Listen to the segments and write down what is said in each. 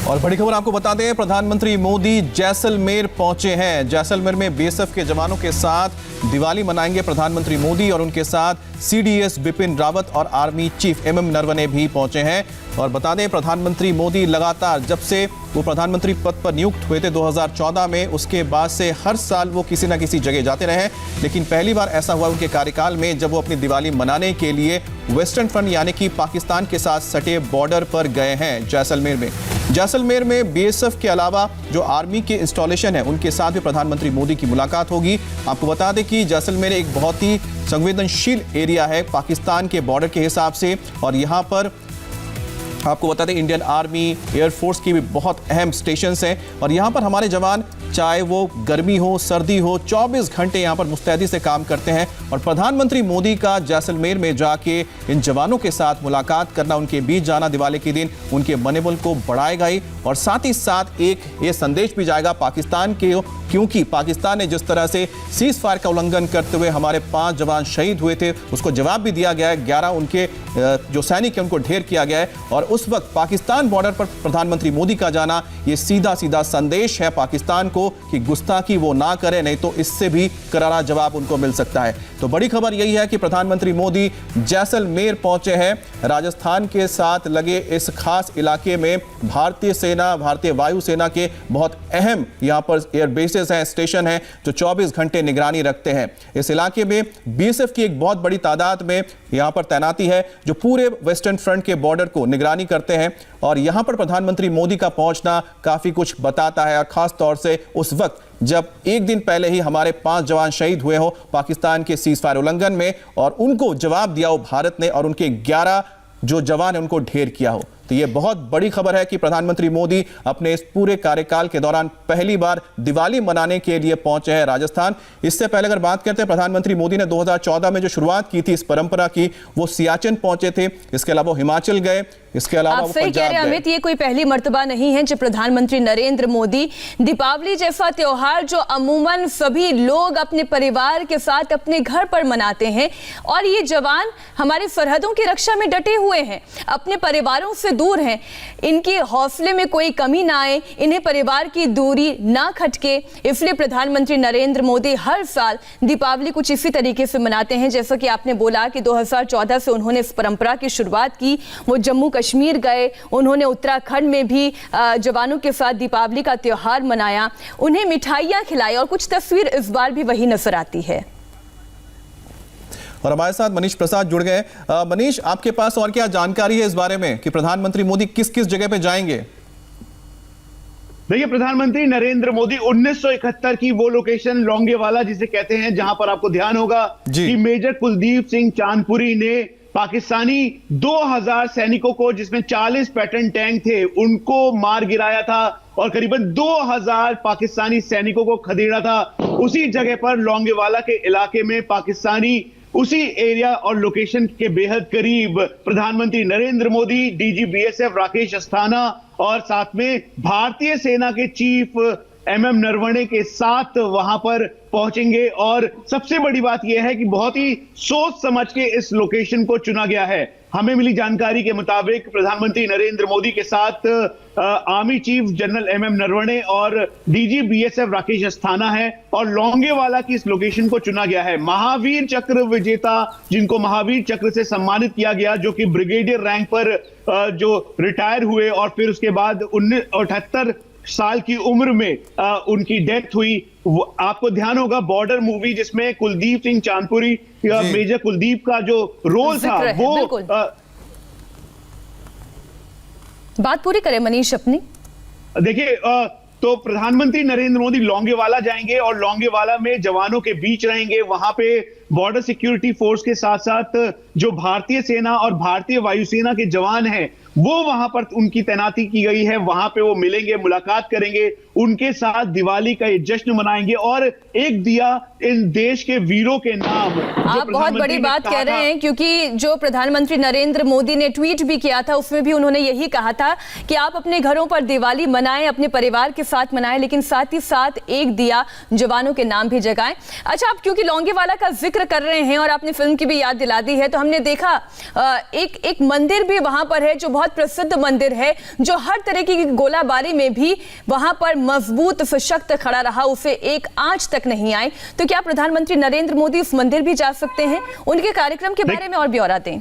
और बड़ी खबर आपको बता दें, प्रधानमंत्री मोदी जैसलमेर पहुंचे हैं। जैसलमेर में बीएसएफ के जवानों के साथ दिवाली मनाएंगे प्रधानमंत्री मोदी और उनके साथ सीडीएस बिपिन रावत और आर्मी चीफ एमएम नरवणे भी पहुंचे हैं। और बता दें, प्रधानमंत्री मोदी लगातार जब से वो प्रधानमंत्री पद पर नियुक्त हुए थे 2014 में, उसके बाद से हर साल वो किसी न किसी जगह जाते रहे। लेकिन पहली बार ऐसा हुआ उनके कार्यकाल में जब वो अपनी दिवाली मनाने के लिए वेस्टर्न फ्रंट यानी कि पाकिस्तान के साथ सटे बॉर्डर पर गए हैं जैसलमेर में। जैसलमेर में बीएसएफ के अलावा जो आर्मी के इंस्टॉलेशन है उनके साथ भी प्रधानमंत्री मोदी की मुलाकात होगी। आपको बता दें कि जैसलमेर एक बहुत ही संवेदनशील एरिया है पाकिस्तान के बॉर्डर के हिसाब से, और यहाँ पर आपको बता दें इंडियन आर्मी एयरफोर्स की भी बहुत अहम स्टेशंस हैं। और यहाँ पर हमारे जवान चाहे वो गर्मी हो सर्दी हो 24 घंटे यहाँ पर मुस्तैदी से काम करते हैं। और प्रधानमंत्री मोदी का जैसलमेर में जाके इन जवानों के साथ मुलाकात करना, उनके बीच जाना दिवाली के दिन उनके मनोबल को बढ़ाएगा ही, और साथ ही साथ एक ये संदेश भी जाएगा पाकिस्तान के, क्योंकि पाकिस्तान ने जिस तरह से सीज फायर का उल्लंघन करते हुए हमारे 5 जवान शहीद हुए थे, उसको जवाब भी दिया गया है। 11 उनके जो सैनिक हैं उनको ढेर किया गया है। और उस वक्त पाकिस्तान बॉर्डर पर प्रधानमंत्री मोदी का जाना ये सीधा सीधा संदेश है पाकिस्तान को कि गुस्ताखी वो ना करे, नहीं तो इससे भी करारा जवाब उनको मिल सकता है। तो बड़ी खबर यही है कि प्रधानमंत्री मोदी जैसलमेर पहुंचे हैं। राजस्थान के साथ लगे इस खास इलाके में भारतीय सेना, भारतीय वायुसेना के बहुत अहम यहाँ पर एयरबेसेस हैं, स्टेशन हैं जो 24 घंटे निगरानी रखते हैं। इस इलाके में बीएसएफ की एक बहुत बड़ी तादाद में यहाँ पर तैनाती है जो पूरे वेस्टर्न फ्रंट के बॉर्डर को निगरानी करते हैं। और यहाँ पर प्रधानमंत्री मोदी का पहुंचना काफी कुछ बताता है, और खास तौर से उस वक्त जब एक दिन पहले ही हमारे 5 जवान शहीद हुए हो पाकिस्तान के सीज फायर उल्लंघन में, और उनको जवाब दिया हो भारत ने और उनके 11 जो जवान हैं उनको ढेर किया हो। तो ये बहुत बड़ी खबर है कि प्रधानमंत्री मोदी अपने इस पूरे कार्यकाल के दौरान पहली बार दिवाली मनाने के लिए पहुंचे हैं राजस्थान। इससे पहले अगर बात करते हैं, प्रधानमंत्री मोदी ने 2014 में जो शुरुआत की थी इस परंपरा की, वो सियाचिन पहुंचे थे, इसके अलावा हिमाचल गए, इसके अलावा आप सही कह रहे हैं अमित, ये कोई पहली मर्तबा नहीं है जब प्रधानमंत्री नरेंद्र मोदी दीपावली जैसा त्योहार जो अमूमन सभी लोग अपने परिवार के साथ अपने घर पर मनाते हैं, और ये जवान हमारी सरहदों की रक्षा में डटे हुए हैं, अपने परिवारों से दूर हैं, इनके हौसले में कोई कमी ना आए, इन्हें परिवार की दूरी ना खटके, इसलिए प्रधानमंत्री नरेंद्र मोदी हर साल दीपावली कुछ इसी तरीके से मनाते हैं। जैसा कि आपने बोला कि 2014 से उन्होंने इस परंपरा की शुरुआत की, वो जम्मू कश्मीर गए, उन्होंने उत्तराखंड में भी जवानों के साथ दीपावली का त्योहार मनाया, उन्हें मिठाइयां खिलाई, और कुछ तस्वीर इस बार भी वही नजर आती है। और हमारे साथ मनीष प्रसाद जुड़ गए। मनीष, आपके पास और क्या जानकारी है इस बारे में कि प्रधानमंत्री मोदी किस किस जगह पे जाएंगे? देखिए, प्रधानमंत्री नरेंद्र मोदी 1971 की वो लोकेशन लोंगेवाला जिसे कहते हैं, जहां पर आपको ध्यान होगा कि मेजर कुलदीप सिंह चांदपुरी ने पाकिस्तानी 2000 सैनिकों को, जिसमें 40 पैटर्न टैंक थे, उनको मार गिराया था और करीबन 2000 पाकिस्तानी सैनिकों को खदेड़ा था। उसी जगह पर लोंगेवाला के इलाके में पाकिस्तानी उसी एरिया और लोकेशन के बेहद करीब प्रधानमंत्री नरेंद्र मोदी, डीजी बीएसएफ राकेश अस्थाना और साथ में भारतीय सेना के चीफ एमएम नरवणे के साथ वहां पर पहुंचेंगे। और सबसे बड़ी बात यह है कि बहुत ही सोच समझ के इस लोकेशन को चुना गया है। हमें मिली जानकारी के मुताबिक प्रधानमंत्री नरेंद्र मोदी के साथ army chief general MM Naravane और डीजी बीएसएफ राकेश अस्थाना है, और लोंगेवाला की इस लोकेशन को चुना गया है। महावीर चक्र विजेता, जिनको महावीर चक्र से सम्मानित किया गया, जो कि ब्रिगेडियर रैंक पर जो रिटायर हुए और फिर उसके बाद 78 साल की उम्र में उनकी डेथ हुई। आपको ध्यान होगा बॉर्डर मूवी जिसमें कुलदीप सिंह चांदपुरी, मेजर कुलदीप का जो रोल था, वो बात पूरी करें मनीष अपनी। देखिए, तो प्रधानमंत्री नरेंद्र मोदी लोंगेवाला जाएंगे और लोंगेवाला में जवानों के बीच रहेंगे। वहां पे बॉर्डर सिक्योरिटी फोर्स के साथ साथ जो भारतीय सेना और भारतीय वायुसेना के जवान हैं, वो वहां पर उनकी तैनाती की गई है। वहां पे वो मिलेंगे, मुलाकात करेंगे, उनके साथ दिवाली का ये जश्न मनाएंगे और एक दिया इन देश के वीरों के नाम। आप बहुत बड़ी बात कह रहे हैं, क्योंकि जो प्रधानमंत्री नरेंद्र मोदी ने ट्वीट भी किया था उसमें भी उन्होंने यही कहा था कि आप अपने घरों पर दिवाली मनाएं, अपने परिवार के साथ मनाएं, लेकिन साथ ही साथ एक दिया जवानों के नाम भी जगाएं। अच्छा, आप क्योंकि लोंगेवाला का जिक्र कर रहे हैं और आपने फिल्म की भी याद दिला दी है, तो हमने देखा एक मंदिर भी वहां पर है जो बहुत बहुत प्रसिद्ध मंदिर है जो हर तरीके की गोलाबारी में भी वहां पर मजबूत सशक्त खड़ा रहा, उसे एक आंच तक नहीं आई। तो क्या प्रधानमंत्री नरेंद्र मोदी उस मंदिर भी जा सकते हैं? उनके कार्यक्रम के बारे में और ब्यौरा दें।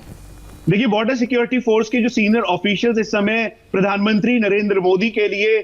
देखिए, बॉर्डर सिक्योरिटी फोर्स के जो सीनियर ऑफिशियल्स इस समय प्रधानमंत्री नरेंद्र मोदी के लिए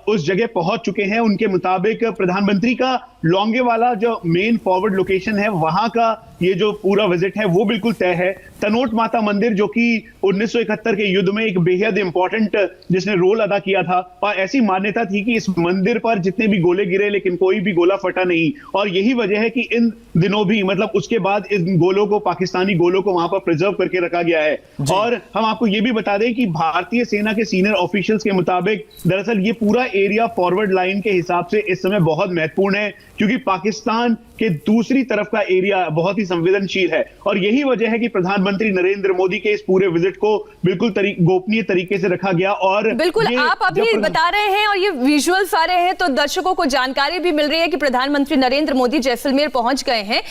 उस जगह पहुंच चुके हैं। उनके मुताबिक प्रधानमंत्री का लोंगेवाला जो मेन फॉरवर्ड लोकेशन है, वहां का ये जो पूरा विजिट है वो बिल्कुल तय है। तनोट माता मंदिर जो कि 1971 के युद्ध में एक बेहद इंपॉर्टेंट जिसने रोल अदा किया था, और ऐसी मान्यता थी कि इस मंदिर पर जितने भी गोले गिरे लेकिन कोई भी गोला फटा नहीं, और यही वजह है कि इन दिनों भी, मतलब उसके बाद इन गोलों को, पाकिस्तानी गोलों को वहां पर प्रिजर्व करके रखा गया है। और हम आपको ये भी बता दें कि भारतीय सेना के सीनियर ऑफिशियल्स के मुताबिक दरअसल ये पूरा एरिया फॉरवर्ड लाइन के हिसाब से इस समय बहुत महत्वपूर्ण है, क्योंकि पाकिस्तान के दूसरी तरफ का एरिया बहुत ही संवेदनशील है। और यही वजह है कि प्रधानमंत्री नरेंद्र मोदी के इस पूरे विजिट को बिल्कुल गोपनीय तरीके से रखा गया। और बिल्कुल आप अभी बता रहे हैं और ये विजुअल्स आ रहे हैं तो दर्शकों को जानकारी भी मिल रही है कि प्रधानमंत्री नरेंद्र मोदी जैसलमेर पहुंच गए हैं।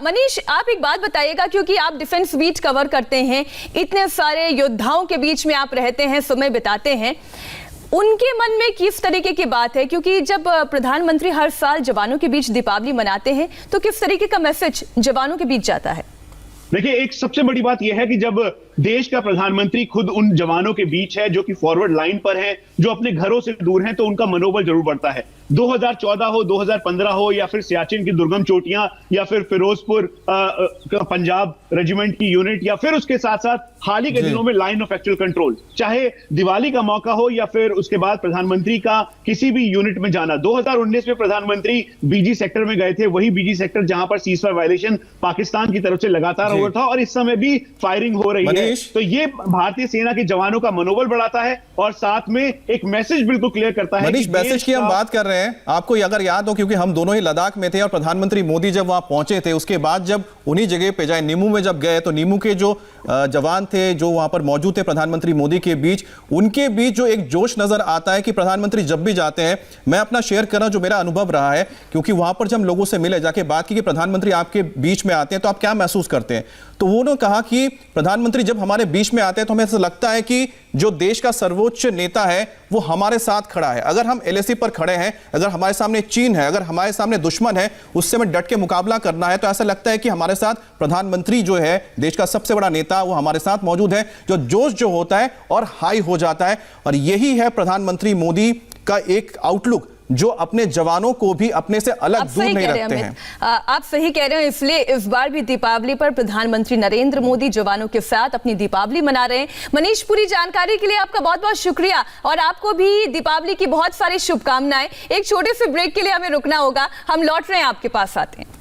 मनीष, आप एक बात बताइएगा, क्योंकि आप डिफेंस बीट कवर करते हैं, इतने सारे योद्धाओं के बीच में आप रहते हैं, समय बिताते हैं, उनके मन में किस तरीके की बात है? क्योंकि जब प्रधानमंत्री हर साल जवानों के बीच दीपावली मनाते हैं तो किस तरीके का मैसेज जवानों के बीच जाता है? देखिए, एक सबसे बड़ी बात यह है कि जब देश का प्रधानमंत्री खुद उन जवानों के बीच है जो कि फॉरवर्ड लाइन पर हैं, जो अपने घरों से दूर हैं, तो उनका मनोबल जरूर बढ़ता है। 2014 हो, 2015 हो, या फिर सियाचिन की दुर्गम चोटियां, या फिर फिरोजपुर पंजाब रेजिमेंट की यूनिट, या फिर उसके साथ साथ हाल ही के दिनों में लाइन ऑफ एक्चुअल कंट्रोल, चाहे दिवाली का मौका हो या फिर उसके बाद प्रधानमंत्री का किसी भी यूनिट में जाना। 2019 में प्रधानमंत्री बीजी सेक्टर में गए थे, वही बीजी सेक्टर जहां पर सीजफायर वायलेशन पाकिस्तान की तरफ से लगातार हो रहा था, और इस समय भी फायरिंग हो रही है। तो ये भारतीय सेना के जवानों का मनोबल बढ़ाता है और साथ में एक मैसेज बिल्कुल क्लियर करता है। मनीष, मैसेज की हम बात कर रहे हैं, आपको अगर याद हो, क्योंकि हम दोनों ही लद्दाख में थे और प्रधानमंत्री मोदी जब वहां पहुंचे थे, उसके बाद जब उन्हीं जगह पे जाए, नीमू में जब गए, तो नीमू के जो जवान थे जो वहां पर मौजूद थे प्रधानमंत्री मोदी के बीच, उनके बीच जो एक जोश नजर आता है कि प्रधानमंत्री जब भी जाते हैं, मैं अपना शेयर कर रहा हूं जो मेरा अनुभव रहा है, क्योंकि वहां पर जब हम लोगों से मिले, जाके बात की कि प्रधानमंत्री आपके बीच में आते हैं तो आप क्या महसूस करते हैं, तो उन्होंने कहा कि प्रधानमंत्री जब हमारे बीच में आते हैं तो हमें ऐसा लगता है कि जो देश का सर्वोच्च नेता है वो हमारे साथ खड़ा है। अगर हम एलएसी पर खड़े हैं, अगर हमारे सामने चीन है, अगर हमारे सामने दुश्मन है, उससे हमें डट के मुकाबला करना है, तो ऐसा लगता है कि हमारे साथ प्रधानमंत्री जो है, देश का सबसे बड़ा नेता, वो हमारे साथ मौजूद है। जो जोश जो होता है और हाई हो जाता है, और यही है प्रधानमंत्री मोदी का एक आउटलुक जो अपने जवानों को भी अपने से अलग दूर नहीं रखते हैं। आप सही कह रहे हैं, इसलिए इस बार भी दीपावली पर प्रधानमंत्री नरेंद्र मोदी जवानों के साथ अपनी दीपावली मना रहे हैं। मनीष, पूरी जानकारी के लिए आपका बहुत बहुत शुक्रिया, और आपको भी दीपावली की बहुत सारी शुभकामनाएं। एक छोटे से ब्रेक के लिए हमें रुकना होगा, हम लौट रहे हैं, आपके पास आते हैं।